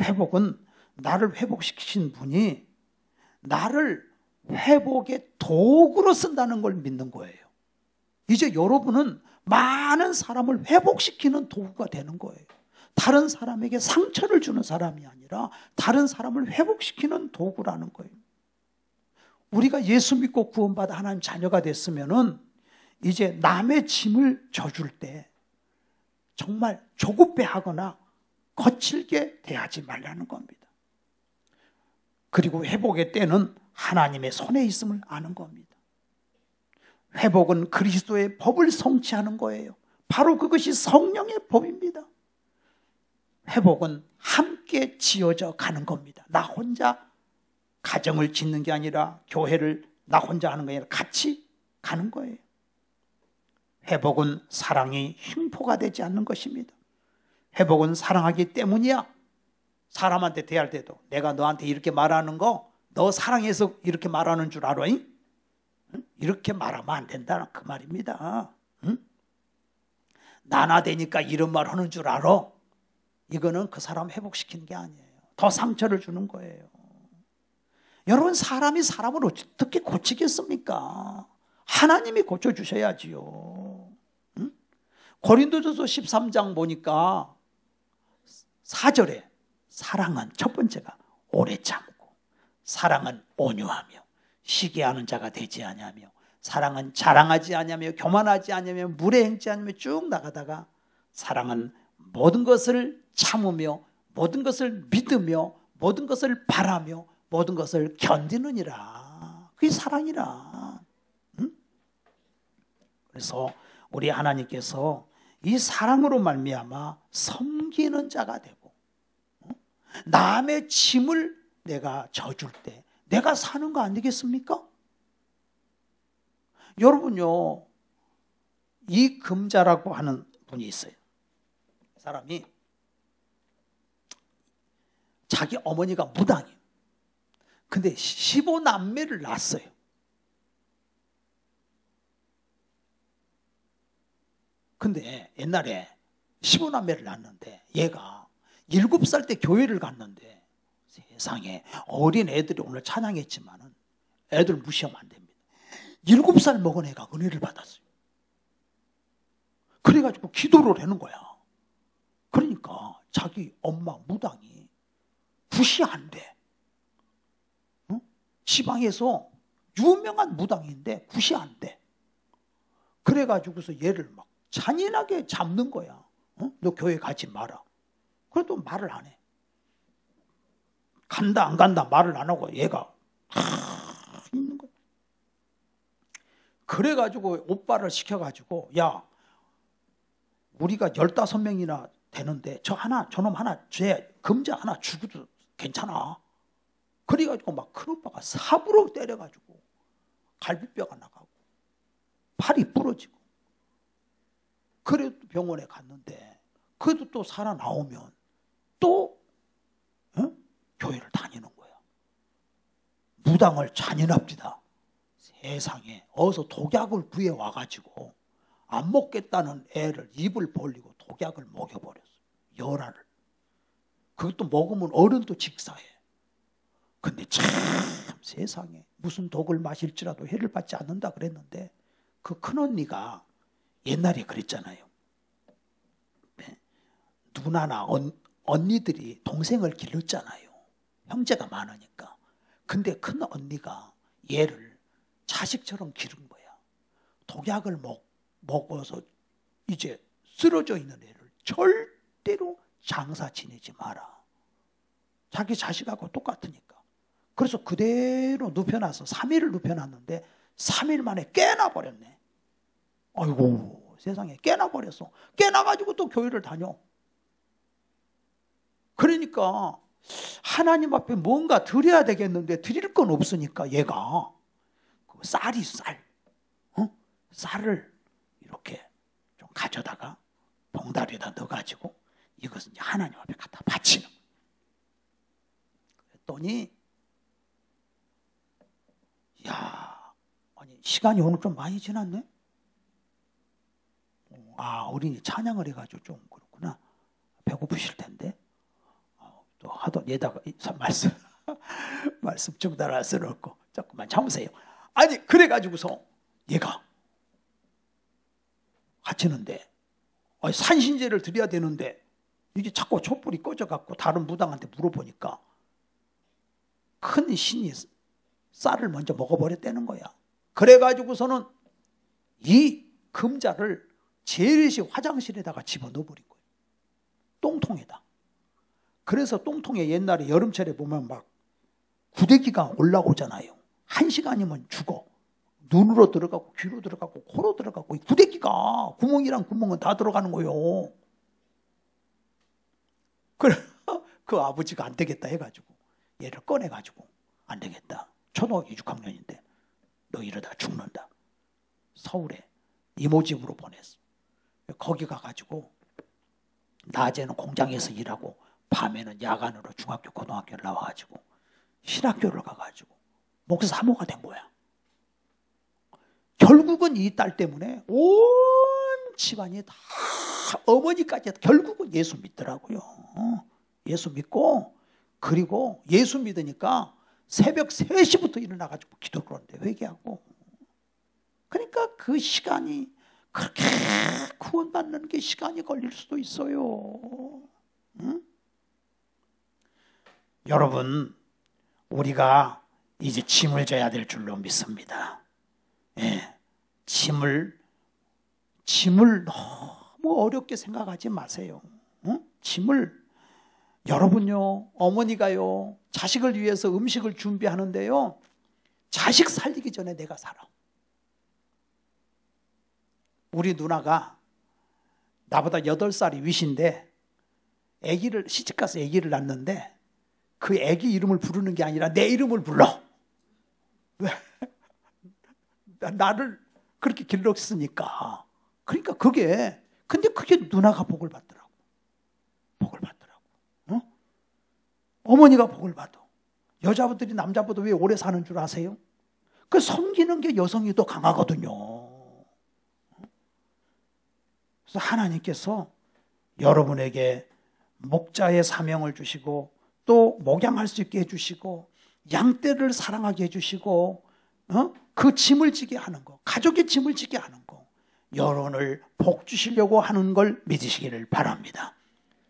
S1: 회복은 나를 회복시키신 분이 나를 회복의 도구로 쓴다는 걸 믿는 거예요. 이제 여러분은 많은 사람을 회복시키는 도구가 되는 거예요. 다른 사람에게 상처를 주는 사람이 아니라 다른 사람을 회복시키는 도구라는 거예요. 우리가 예수 믿고 구원받아 하나님 자녀가 됐으면은 이제 남의 짐을 져줄 때 정말 조급해하거나 거칠게 대하지 말라는 겁니다. 그리고 회복의 때는 하나님의 손에 있음을 아는 겁니다. 회복은 그리스도의 법을 성취하는 거예요. 바로 그것이 성령의 법입니다. 회복은 함께 지어져 가는 겁니다. 나 혼자 가정을 짓는 게 아니라 교회를 나 혼자 하는 게 아니라 같이 가는 거예요. 회복은 사랑이 흉포가 되지 않는 것입니다. 회복은 사랑하기 때문이야. 사람한테 대할 때도 내가 너한테 이렇게 말하는 거 너 사랑해서 이렇게 말하는 줄 알아? 이렇게 말하면 안 된다는 그 말입니다. 나나되니까 이런 말 하는 줄 알아? 이거는 그 사람 회복시키는 게 아니에요. 더 상처를 주는 거예요. 여러분, 사람이 사람을 어떻게 고치겠습니까? 하나님이 고쳐주셔야지요. 고린도전서 13장 보니까 4절에 사랑은 첫 번째가 오래 참고, 사랑은 온유하며 시기하는 자가 되지 아니하며, 사랑은 자랑하지 아니하며 교만하지 아니하며 물에 행치 아니하며 쭉 나가다가 사랑은 모든 것을 참으며 모든 것을 믿으며 모든 것을 바라며 모든 것을 견디느니라. 그게 사랑이라. 그래서 우리 하나님께서 이 사랑으로 말미암아 섬기는 자가 되고 남의 짐을 내가 져줄 때 내가 사는 거 아니겠습니까? 여러분요, 이 금자라고 하는 분이 있어요. 사람이 자기 어머니가 무당이에요. 근데 15남매를 낳았어요. 근데 옛날에 15남매를 낳았는데 얘가 7살 때 교회를 갔는데 세상에 어린 애들이 오늘 찬양했지만은 애들 무시하면 안 됩니다. 7살 먹은 애가 은혜를 받았어요. 그래가지고 기도를 하는 거야. 그러니까 자기 엄마 무당이 굿이 안 돼. 지방에서 유명한 무당인데 굿이 안 돼. 그래가지고서 얘를 막 잔인하게 잡는 거야. 너 교회 가지 마라. 그래도 말을 안 해. 간다 안 간다 말을 안 하고 얘가 있는 거야. 그래가지고 오빠를 시켜가지고, 야, 우리가 15명이나 되는데 저놈 하나 죄 금자 하나 죽어도 괜찮아. 그래가지고 막 큰 오빠가 삽으로 때려가지고 갈비뼈가 나가고 팔이 부러지고 그래도 병원에 갔는데 그래도 또 살아나오면 또 교회를 다니는 거야. 무당을 잔인합니다. 세상에 어디서 독약을 구해와가지고 안 먹겠다는 애를 입을 벌리고 독약을 먹여버렸어. 열알을. 그것도 먹으면 어른도 직사해. 근데 참 세상에 무슨 독을 마실지라도 해를 받지 않는다 그랬는데 그 큰언니가 옛날에 그랬잖아요. 네. 누나나 언니들이 동생을 길렀잖아요. 형제가 많으니까. 근데 큰언니가 얘를 자식처럼 기른 거야. 독약을 먹어서 이제 쓰러져 있는 애를 절대로 장사 지내지 마라. 자기 자식하고 똑같으니까. 그래서 그대로 눕혀놔서 3일을 눕혀놨는데 3일 만에 깨나버렸네. 아이고 세상에 깨나버렸어. 깨나가지고 또 교회를 다녀. 그러니까 하나님 앞에 뭔가 드려야 되겠는데 드릴 건 없으니까 얘가 쌀 쌀을 이렇게 좀 가져다가 봉다리에다 넣어가지고 이것은 이제 하나님 앞에 갖다 바치는 거예요. 그랬더니 야, 아니 시간이 오늘 좀 많이 지났네. 어린이 찬양을 해가지고 좀 그렇구나. 배고프실 텐데. 또 하도 얘다가 말씀 중단할 수는 없고 조금만 참으세요. 아니 그래가지고서 얘가 갇히는데 산신제를 드려야 되는데 이게 자꾸 촛불이 꺼져갖고 다른 무당한테 물어보니까 큰 신이 쌀을 먼저 먹어버렸다는 거야. 그래가지고서는 이 금자를 제일시 화장실에다가 집어넣어버린 거예요. 똥통에다. 그래서 똥통에 옛날에 여름철에 보면 막 구데기가 올라오잖아요. 1시간이면 죽어. 눈으로 들어가고 귀로 들어가고 코로 들어가고 이 구데기가 구멍이랑 구멍은 다 들어가는 거예요. 그래 그 아버지가 안 되겠다 해가지고 얘를 꺼내가지고 안 되겠다. 초등학교 6학년인데 너 이러다 죽는다. 서울에 이모 집으로 보냈어. 거기 가가지고 낮에는 공장에서 일하고 밤에는 야간으로 중학교 고등학교를 나와가지고 신학교를 가가지고 목사 사모가 된 거야. 결국은 이 딸 때문에 온 집안이 다 어머니까지 결국은 예수 믿더라고요. 예수 믿고 그리고 예수 믿으니까 새벽 3시부터 일어나가지고 기도를 하는데 회개하고. 그러니까 그 시간이 그렇게 구원받는 게 시간이 걸릴 수도 있어요. 응? 여러분 우리가 이제 짐을 져야 될 줄로 믿습니다. 예, 짐을 너무 어렵게 생각하지 마세요. 응? 짐을 여러분요 어머니가요 자식을 위해서 음식을 준비하는데요 자식 살리기 전에 내가 살아. 우리 누나가 나보다 8살이 위신데 아기를 시집가서 아기를 낳는데 그 아기 이름을 부르는 게 아니라 내 이름을 불러. 왜? 나를 그렇게 길렀으니까. 그러니까 근데 그게 누나가 복을 받더라고. 복을 받더라고. 어? 어머니가 복을 받아. 여자분들이 남자보다 왜 오래 사는 줄 아세요? 그 섬기는 게 여성이 더 강하거든요. 그래서 하나님께서 여러분에게 목자의 사명을 주시고 또 목양할 수 있게 해주시고 양떼를 사랑하게 해주시고 그 짐을 지게 하는 거, 가족의 짐을 지게 하는 거, 여러분을 복 주시려고 하는 걸 믿으시기를 바랍니다.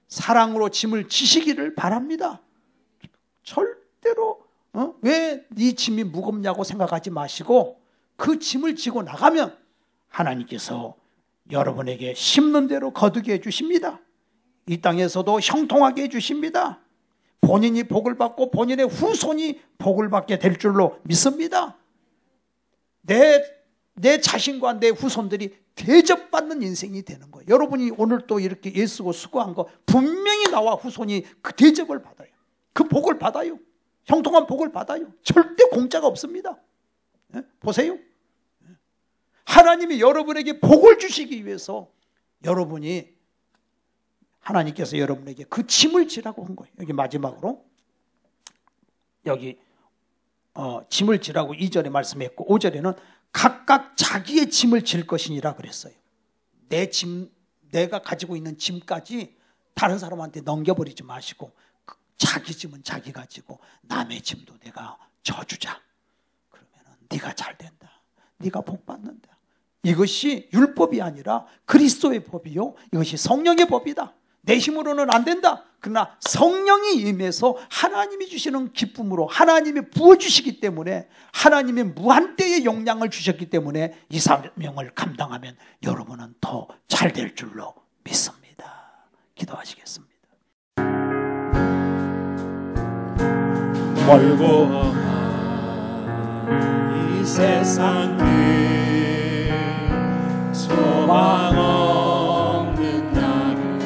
S1: 사랑으로 짐을 지시기를 바랍니다. 절대로 왜 네 짐이 무겁냐고 생각하지 마시고 그 짐을 지고 나가면 하나님께서 여러분에게 심는 대로 거두게 해주십니다. 이 땅에서도 형통하게 해주십니다. 본인이 복을 받고 본인의 후손이 복을 받게 될 줄로 믿습니다. 내 자신과 내 후손들이 대접받는 인생이 되는 거예요. 여러분이 오늘 또 이렇게 애쓰고 수고한 거 분명히 나와 후손이 그 대접을 받아요. 그 복을 받아요. 형통한 복을 받아요. 절대 공짜가 없습니다. 보세요. 하나님이 여러분에게 복을 주시기 위해서 여러분이 하나님께서 여러분에게 그 짐을 지라고 한 거예요. 여기 마지막으로 여기 짐을 지라고 2절에 말씀했고 5절에는 각각 자기의 짐을 질 것이니라 그랬어요. 내 짐, 내가 가지고 있는 짐까지 다른 사람한테 넘겨버리지 마시고 자기 짐은 자기가 지고 남의 짐도 내가 져주자. 그러면 네가 잘 된다. 네가 복 받는다. 이것이 율법이 아니라 그리스도의 법이요, 이것이 성령의 법이다. 내 힘으로는 안 된다. 그러나 성령이 임해서 하나님이 주시는 기쁨으로 하나님이 부어주시기 때문에, 하나님의 무한대의 용량을 주셨기 때문에 이 사명을 감당하면 여러분은 더 잘 될 줄로 믿습니다. 기도하시겠습니다.
S2: 멀고 이 세상 그 소망 없는 나를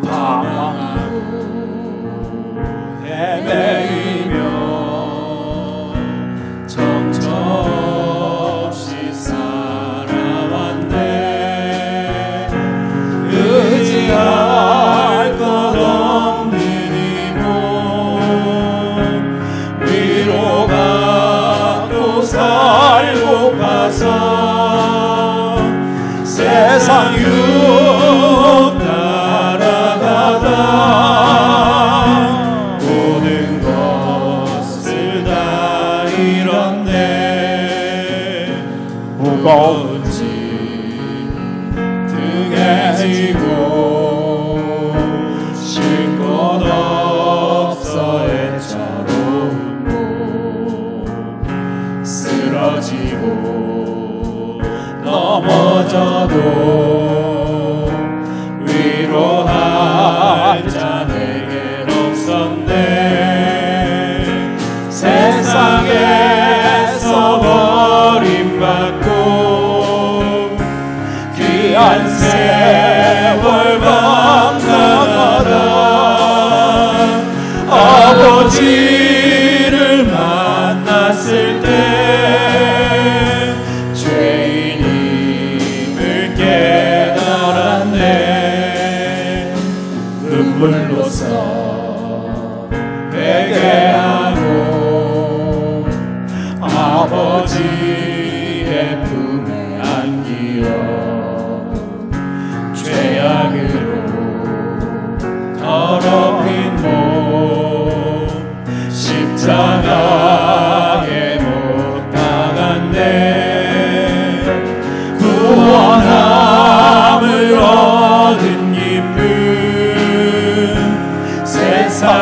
S2: 방황하고 헤매이며 정처없이 살아왔네. 의지할 것 없는 이 몸 위로받고 살고 가서 세상 유혹 따라가다 모든 것을 다 잃었네. 무거운 짐 등에 지고 쉴 것 없어 애처로운 몸 쓰러지고 넘어져도 위로할 자 내겐 없었네. 세상에서 버림받고 귀한 세월 감당하다 아버지를 만났을 때 죄인임을 깨달았네. 눈물로써 회개하고 아버지의 품에 안기어 죄악으로 더럽힌 몸 십자가에 못 박았네. 구원함을 얻은 기쁨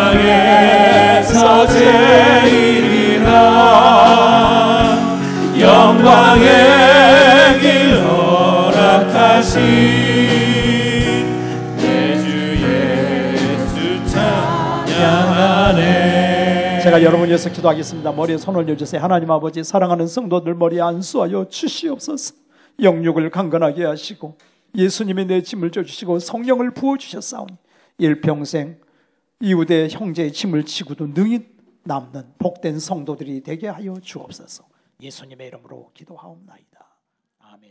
S2: 세상에서 제일이라. 영광의 길 허락하신 내 주 예수 찬양하네.
S1: 제가 여러분 위해서 기도하겠습니다. 머리에 손을 올려주세요. 하나님 아버지, 사랑하는 성도들 머리에 안수하여 주시옵소서. 영육을 강건하게 하시고 예수님의 내 짐을 져주시고 성령을 부어주셨사오니 일평생 이웃의 형제의 짐을 지고도 능히 남는 복된 성도들이 되게 하여 주옵소서. 예수님의 이름으로 기도하옵나이다. 아멘.